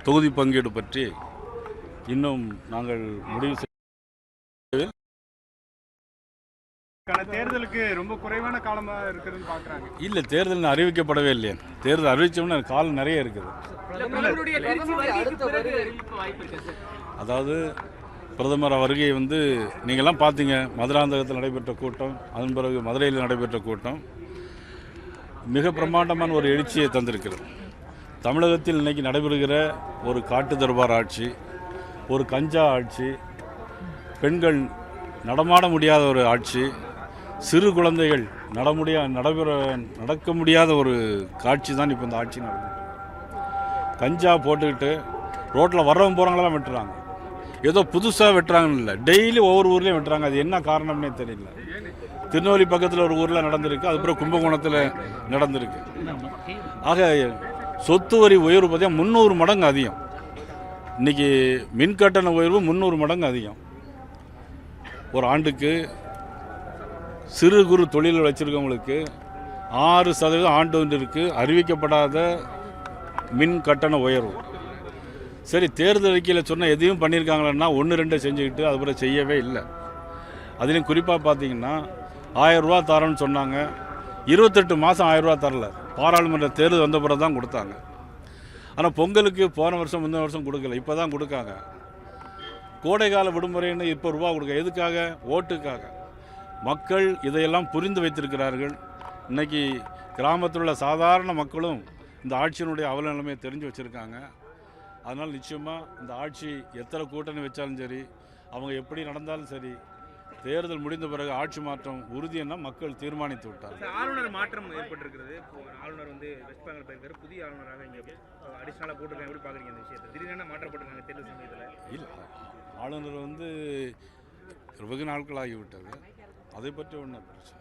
தொகுதி பங்கீடு பற்றி இன்னும் நாங்கள் முடிவு தேர்தலுக்கு ரொம்ப குறைவான காலமாக இருக்கிறது பார்க்குறாங்க. இல்லை, தேர்தல் அறிவிக்கப்படவே இல்லையா? தேர்தல் அறிவிச்சோம்னா காலம் நிறைய இருக்குது. அதாவது பிரதமர் வருகை நீங்கள்லாம் பார்த்தீங்க. மதுராந்தகத்தில் நடைபெற்ற கூட்டம், அதன் பிறகு மதுரையில் நடைபெற்ற கூட்டம் மிக பிரம்மாண்டமான ஒரு எழுச்சியை தந்திருக்கிறது. தமிழகத்தில் இன்றைக்கி நடைபெறுகிற ஒரு காட்டு தர்பார் ஆட்சி, ஒரு கஞ்சா ஆட்சி, பெண்கள் நடமாட முடியாத ஒரு ஆட்சி, சிறு குழந்தைகள் நடக்க முடியாத ஒரு காட்சி தான் இப்போ இந்த ஆட்சி நடக்குது. கஞ்சா போட்டுக்கிட்டு ரோட்டில் வர்றவங்க போகிறவங்களெல்லாம் வெட்டுறாங்க. ஏதோ புதுசாக வெட்டுறாங்கன்னு இல்லை, டெய்லி ஒவ்வொரு ஊர்லேயும் வெட்டுறாங்க. அது என்ன காரணம்னே தெரியல. திருநெல்வேலி பக்கத்தில் ஒரு ஊரில் நடந்திருக்கு, அதுக்கப்புறம் கும்பகோணத்தில் நடந்திருக்கு. ஆக சொத்து வரி உயர்வு பார்த்தீங்கன்னா 300 மடங்கு அதிகம். இன்றைக்கி மின்கட்டண உயர்வு 300 மடங்கு அதிகம். ஒரு ஆண்டுக்கு சிறு குறு தொழில் வச்சுருக்கவங்களுக்கு 6% ஆண்டு ஒன்றிற்கு அறிவிக்கப்படாத மின் கட்டண உயர்வு. சரி, தேர்தல் அறிக்கையில் சொன்ன எதையும் பண்ணியிருக்காங்களன்னா 1-2 செஞ்சுக்கிட்டு அதுக்கப்புறம் செய்யவே இல்லை. அதுலேயும் குறிப்பாக பார்த்தீங்கன்னா 1000 ரூபா தரேன்னு சொன்னாங்க. 28 மாதம் 1000 ரூபா தரல. பாராளுமன்ற தேர்தல் வந்த பிறகு தான் கொடுத்தாங்க. ஆனால் பொங்கலுக்கு போன வருஷம் முந்தின வருஷம் கொடுக்கல, இப்போ தான் கொடுக்காங்க. கோடைக்கால விடுமுறைன்னு இப்போ ரூபா கொடுக்க எதுக்காக? ஓட்டுக்காக. மக்கள் இதையெல்லாம் புரிந்து வைத்திருக்கிறார்கள். இன்றைக்கி கிராமத்தில் உள்ள சாதாரண மக்களும் இந்த ஆட்சியினுடைய அவல நிலைமையை தெரிஞ்சு வச்சுருக்காங்க. அதனால் நிச்சயமாக இந்த ஆட்சி எத்தனை கூட்டணி வச்சாலும் சரி, அவங்க எப்படி நடந்தாலும் சரி, தேர்தல் முடிந்த பிறகு ஆட்சி மாற்றம் உறுதியென மக்கள் தீர்மானித்து விட்டார். ஆளுநர் மாற்றம் ஏற்பட்டிருக்கிறது. ஆளுநர் வெஸ்ட் பெங்கால் போயிருக்காரு, புதிய ஆளுநராக இங்கே அடிஷ்னலாக போட்டிருக்காங்க. எப்படி பார்க்குறீங்க இந்த விஷயத்தை? திடீரென மாற்றப்பட்டிருக்காங்க தேர்தல் சமயத்தில். இல்லை, ஆளுநர் வெகு நாட்கள் ஆகிவிட்டது. அதை பற்றி ஒன்றும் பிரச்சனை